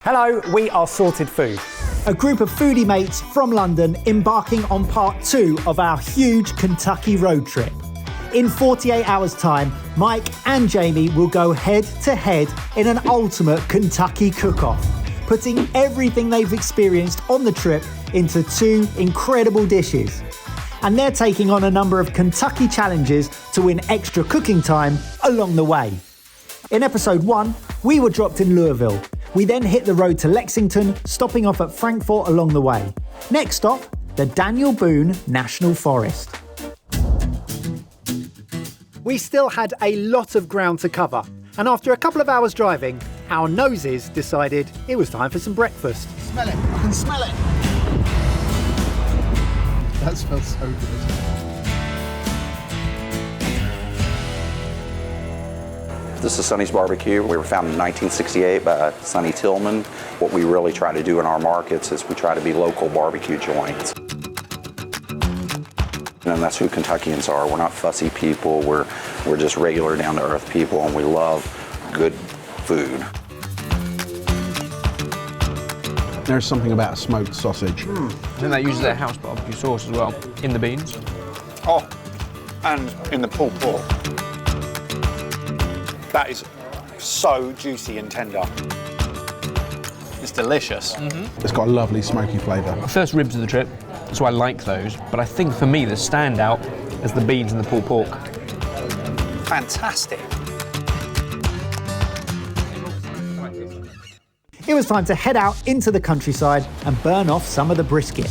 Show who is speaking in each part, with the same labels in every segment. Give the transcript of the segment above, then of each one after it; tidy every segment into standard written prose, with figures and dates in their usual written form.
Speaker 1: Hello, we are Sorted Food.
Speaker 2: A group of foodie mates from London embarking on part 2 of our huge Kentucky road trip. In 48 hours' time, Mike and Jamie will go head to head in an ultimate Kentucky cook-off, putting everything they've experienced on the trip into 2 incredible dishes. And they're taking on a number of Kentucky challenges to win extra cooking time along the way. In episode 1, we were dropped in Louisville. We then hit the road to Lexington, stopping off at Frankfort along the way. Next stop, the Daniel Boone National Forest. We still had a lot of ground to cover, and after a couple of hours driving, our noses decided it was time for some breakfast.
Speaker 3: Smell it, I can smell it. That smells so good.
Speaker 4: This is Sonnys BBQ. We were founded in 1968 by Sonny Tillman. What we really try to do in our markets is we try to be local barbecue joints. And that's who Kentuckians are. We're not fussy people. We're just regular, down-to-earth people, and we love good food.
Speaker 3: There's something about a smoked sausage.
Speaker 5: I think they use their house barbecue sauce as well, in the beans.
Speaker 6: Oh, and in the pulled pork. That is so juicy and tender. It's delicious.
Speaker 3: It's got a lovely smoky flavour.
Speaker 5: First ribs of the trip, so I like those. But I think for me, the standout is the beans and the pulled pork.
Speaker 6: Fantastic.
Speaker 2: It was time to head out into the countryside and burn off some of the brisket.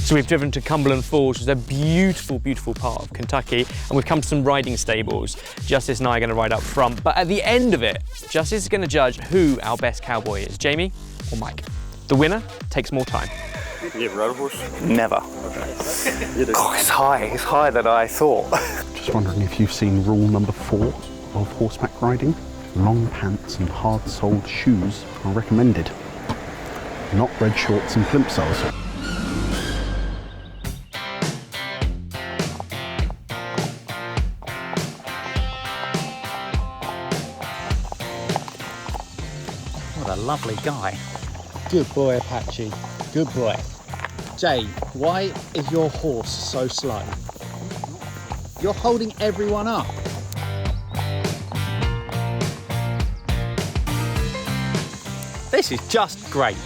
Speaker 5: So we've driven to Cumberland Falls, which is a beautiful, beautiful part of Kentucky, and we've come to some riding stables. Justice and I are going to ride up front, but at the end of it, Justice is going to judge who our best cowboy is, Jamie or Mike. The winner takes more time.
Speaker 6: You ever rode a horse? Never. God, it's higher than I thought.
Speaker 3: Just wondering if you've seen rule number 4 of horseback riding. Long pants and hard-soled shoes are recommended. Not red shorts and plimsolls.
Speaker 1: What a lovely guy.
Speaker 7: Good boy, Apache. Good boy. Jay, why is your horse so slow? You're holding everyone up.
Speaker 1: This is just great.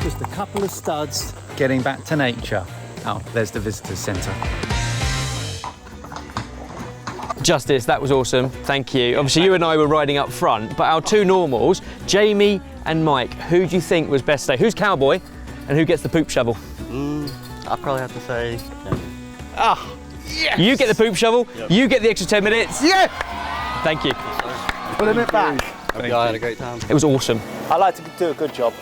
Speaker 1: Just a couple of studs getting back to nature. Oh, there's the visitor centre.
Speaker 5: Justice, that was awesome. Thank you. Obviously, you and I were riding up front, but our 2 normals, Jamie and Mike, who do you think was best today? Who's cowboy and who gets the poop shovel?
Speaker 8: I'll probably have to say Jamie.
Speaker 5: Ah, yes! You get the poop shovel, you get the extra 10 minutes.
Speaker 1: Yeah!
Speaker 5: Thank you.
Speaker 1: Pulling it back.
Speaker 8: Hope you all had a great time.
Speaker 5: It was awesome.
Speaker 1: I like to do a good job.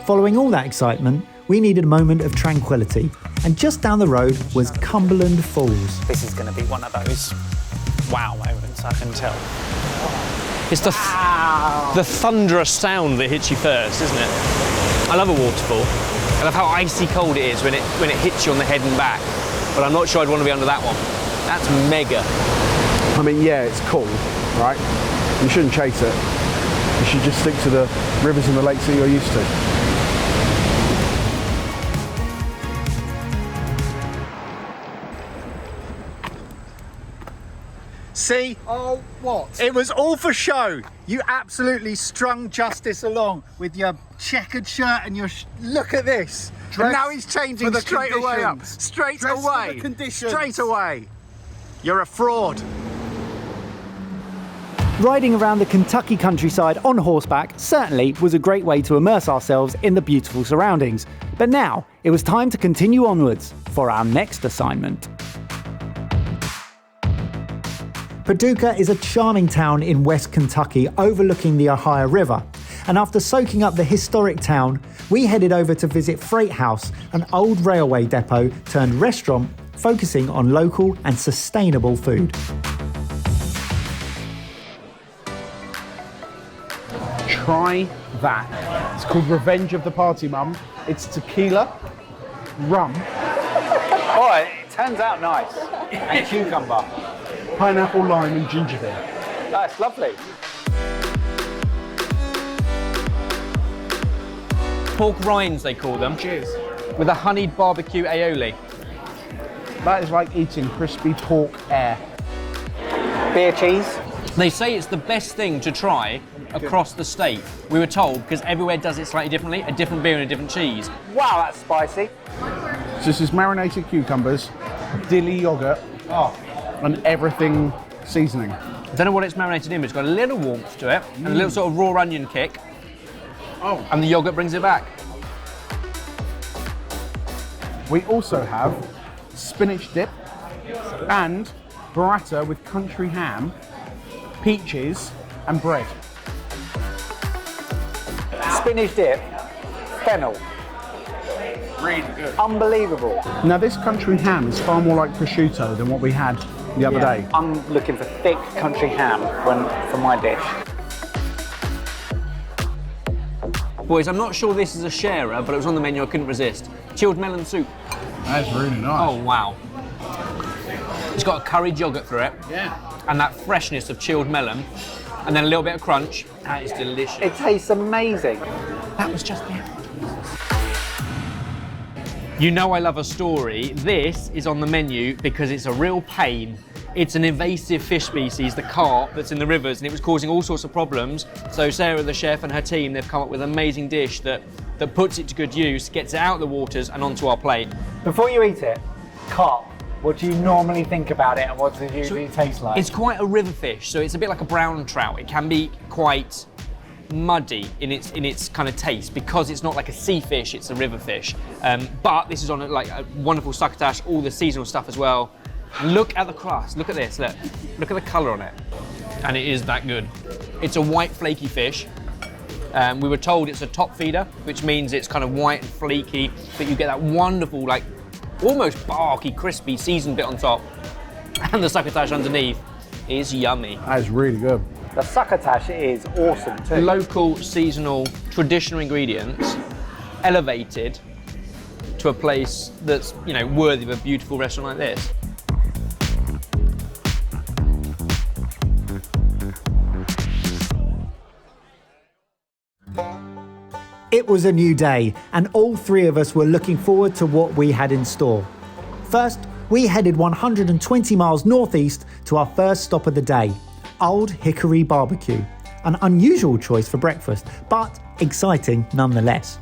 Speaker 2: Following all that excitement, we needed a moment of tranquility, and just down the road was Cumberland Falls.
Speaker 1: This is going to be one of those wow moments, I can tell.
Speaker 5: It's the thunderous sound that hits you first, isn't it? I love a waterfall. I love how icy cold it is when it hits you on the head and back. But I'm not sure I'd want to be under that one. That's mega.
Speaker 3: I mean, yeah, it's cool, right? You shouldn't chase it. You should just stick to the rivers and the lakes that you're used to.
Speaker 1: See?
Speaker 3: Oh, what?
Speaker 1: It was all for show. You absolutely strung Justice along with your checkered shirt and your... Look at this. And now he's changing straight away up. Straight away. Straight away. You're a fraud.
Speaker 2: Riding around the Kentucky countryside on horseback certainly was a great way to immerse ourselves in the beautiful surroundings. But now it was time to continue onwards for our next assignment. Paducah is a charming town in West Kentucky overlooking the Ohio River. And after soaking up the historic town, we headed over to visit Freight House, an old railway depot turned restaurant focusing on local and sustainable food.
Speaker 3: Try that. It's called Revenge of the Party Mum. It's tequila, rum,
Speaker 7: Oh, it turns out nice. And cucumber.
Speaker 3: pineapple, lime, and ginger beer.
Speaker 7: That's lovely.
Speaker 5: Pork rinds, they call them.
Speaker 3: Cheers.
Speaker 5: With a honeyed barbecue aioli.
Speaker 3: That is like eating crispy pork air.
Speaker 7: Beer cheese.
Speaker 5: They say it's the best thing to try across the state. We were told, because everywhere does it slightly differently, a different beer and a different cheese.
Speaker 7: Wow, that's spicy.
Speaker 3: So this is marinated cucumbers, dilly yogurt, and everything seasoning.
Speaker 5: I don't know what it's marinated in, but it's got a little warmth to it, and a little sort of raw onion kick.
Speaker 3: Oh.
Speaker 5: And the yogurt brings it back.
Speaker 3: We also have spinach dip and burrata with country ham, peaches, and bread.
Speaker 7: Spinach dip. Fennel.
Speaker 3: Really good.
Speaker 7: Unbelievable.
Speaker 3: Now this country ham is far more like prosciutto than what we had the other day.
Speaker 7: I'm looking for thick country ham for my dish.
Speaker 5: Boys, I'm not sure this is a sharer, but it was on the menu, I couldn't resist. Chilled melon soup.
Speaker 3: That's really nice.
Speaker 5: Oh, wow. It's got a curried yogurt through it.
Speaker 3: Yeah.
Speaker 5: And that freshness of chilled melon. And then a little bit of crunch. That is delicious.
Speaker 7: It tastes amazing.
Speaker 5: That was just it. You know I love a story. This is on the menu because it's a real pain. It's an invasive fish species, the carp, that's in the rivers, and it was causing all sorts of problems. So Sarah, the chef, and her team, they've come up with an amazing dish that puts it to good use, gets it out of the waters and onto our plate.
Speaker 7: Before you eat it, carp, what do you normally think about it and what does it usually taste like?
Speaker 5: It's quite a river fish, so it's a bit like a brown trout. It can be quite muddy in its kind of taste because it's not like a sea fish, it's a river fish. But this is on like a wonderful succotash, all the seasonal stuff as well. Look at the crust, look at this, look at the colour on it. And it is that good. It's a white flaky fish. We were told it's a top feeder, which means it's kind of white and flaky, but you get that wonderful, like, almost barky, crispy, seasoned bit on top. And the succotash underneath is yummy.
Speaker 3: That is really good.
Speaker 7: The succotash is awesome too.
Speaker 5: Local, seasonal, traditional ingredients, elevated to a place that's, you know, worthy of a beautiful restaurant like this.
Speaker 2: It was a new day, and all three of us were looking forward to what we had in store. First, we headed 120 miles northeast to our first stop of the day, Old Hickory Barbecue. An unusual choice for breakfast, but exciting nonetheless.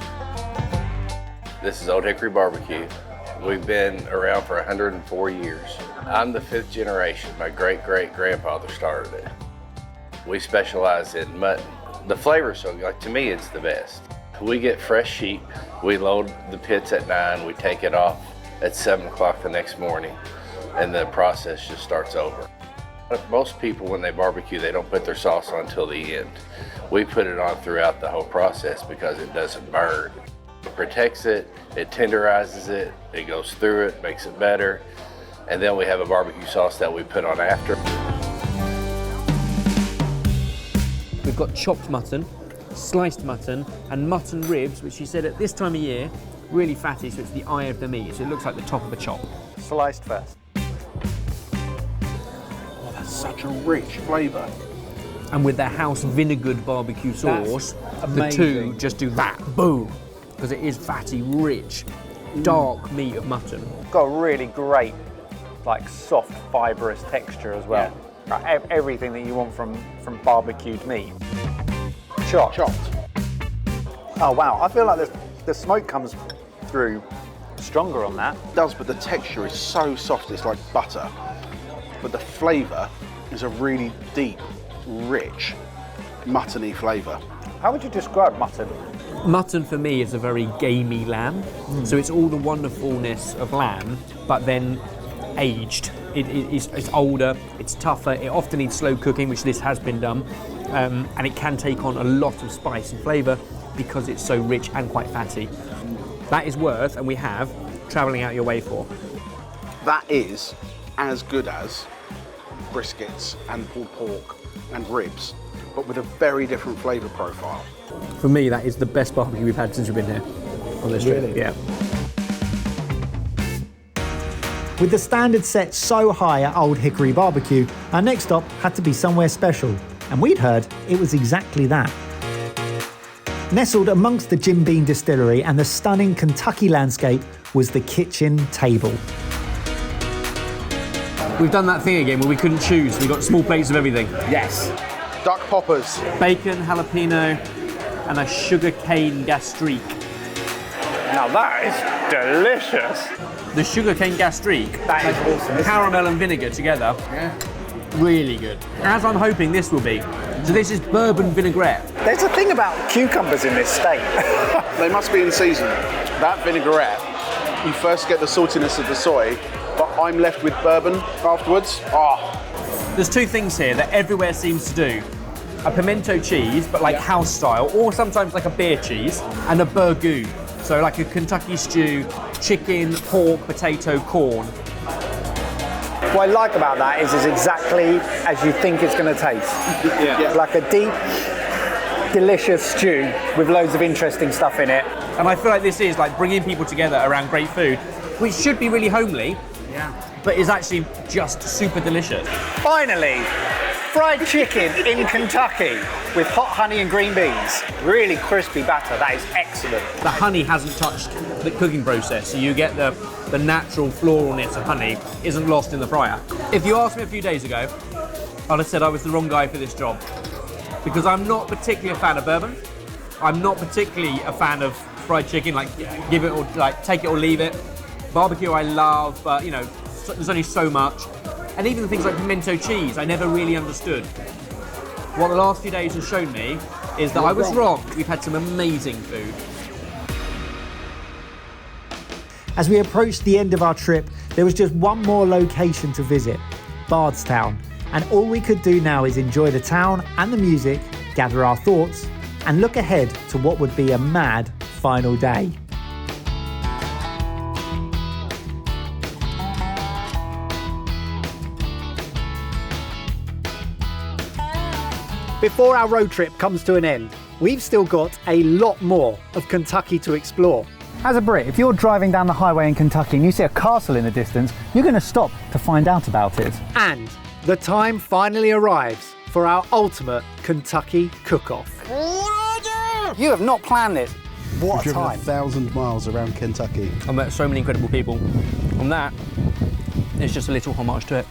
Speaker 9: This is Old Hickory Barbecue. We've been around for 104 years. I'm the 5th generation. My great-great-grandfather started it. We specialize in mutton. The flavor, so like to me, it's the best. We get fresh sheep. We load the pits at 9. We take it off at 7 o'clock the next morning, and the process just starts over. Most people, when they barbecue, they don't put their sauce on until the end. We put it on throughout the whole process because it doesn't burn. It protects it, it tenderizes it, it goes through it, makes it better, and then we have a barbecue sauce that we put on after.
Speaker 5: We've got chopped mutton, sliced mutton, and mutton ribs, which she said at this time of year, really fatty, so it's the eye of the meat, so it looks like the top of a chop.
Speaker 7: Sliced first.
Speaker 3: Oh, that's such a rich flavour.
Speaker 5: And with their house vinegared barbecue sauce, the two just do that, boom, because it is fatty, rich, dark meat of mutton.
Speaker 7: Got a really great, like, soft, fibrous texture as well.
Speaker 3: Yeah.
Speaker 7: Like, everything that you want from barbecued meat. Chopped. Oh wow, I feel like the smoke comes through stronger on that.
Speaker 3: It does, but the texture is so soft, it's like butter. But the flavour is a really deep, rich, muttony flavour.
Speaker 7: How would you describe mutton?
Speaker 5: Mutton for me is a very gamey lamb, so it's all the wonderfulness of lamb, but then aged. It's older, it's tougher, it often needs slow cooking, which this has been done, and it can take on a lot of spice and flavour because it's so rich and quite fatty. That is worth, and we have, travelling out your way for.
Speaker 3: That is as good as briskets and pulled pork and ribs, but with a very different flavour profile.
Speaker 5: For me, that is the best barbecue we've had since we've been here on this trip. Yeah.
Speaker 2: With the standard set so high at Old Hickory Barbecue, our next stop had to be somewhere special, and we'd heard it was exactly that. Nestled amongst the Jim Beam distillery and the stunning Kentucky landscape was the kitchen table.
Speaker 5: We've done that thing again where we couldn't choose. We got small plates of everything.
Speaker 3: Yes. Duck poppers.
Speaker 5: Bacon, jalapeno, and a sugarcane gastrique.
Speaker 7: Now that is delicious.
Speaker 5: The sugarcane gastrique,
Speaker 7: That is awesome.
Speaker 5: caramel and vinegar together. Yeah. Really good. As I'm hoping this will be. So this is bourbon vinaigrette.
Speaker 7: There's a thing about cucumbers in this state.
Speaker 3: They must be in season. That vinaigrette, you first get the saltiness of the soy, but I'm left with bourbon afterwards.
Speaker 5: There's two things here that everywhere seems to do. A pimento cheese, but like house style, or sometimes like a beer cheese, and a burgoo. So like a Kentucky stew, chicken, pork, potato, corn.
Speaker 7: What I like about that is it's exactly as you think it's going to taste. It's like a deep, delicious stew with loads of interesting stuff in it.
Speaker 5: And I feel like this is like bringing people together around great food, which should be really homely, but is actually just super delicious.
Speaker 7: Finally, fried chicken in Kentucky with hot honey and green beans. Really crispy batter, that is excellent.
Speaker 5: The honey hasn't touched the cooking process, so you get the natural floralness of honey isn't lost in the fryer. If you asked me a few days ago, I'd have said I was the wrong guy for this job, because I'm not particularly a fan of bourbon. I'm not particularly a fan of fried chicken, like give it or like take it or leave it. Barbecue I love, but you know, there's only so much. And even things like pimento cheese, I never really understood. What the last few days have shown me is that I was wrong. We've had some amazing food.
Speaker 2: As we approached the end of our trip, there was just one more location to visit, Bardstown. And all we could do now is enjoy the town and the music, gather our thoughts, and look ahead to what would be a mad final day. Before our road trip comes to an end, we've still got a lot more of Kentucky to explore.
Speaker 7: As a Brit, if you're driving down the highway in Kentucky and you see a castle in the distance, you're going to stop to find out about it.
Speaker 2: And the time finally arrives for our ultimate Kentucky cook-off.
Speaker 7: You have not planned this. What a
Speaker 3: Driven
Speaker 7: time.
Speaker 3: 1,000 miles around Kentucky.
Speaker 5: I met so many incredible people. On that, it's just a little homage to it.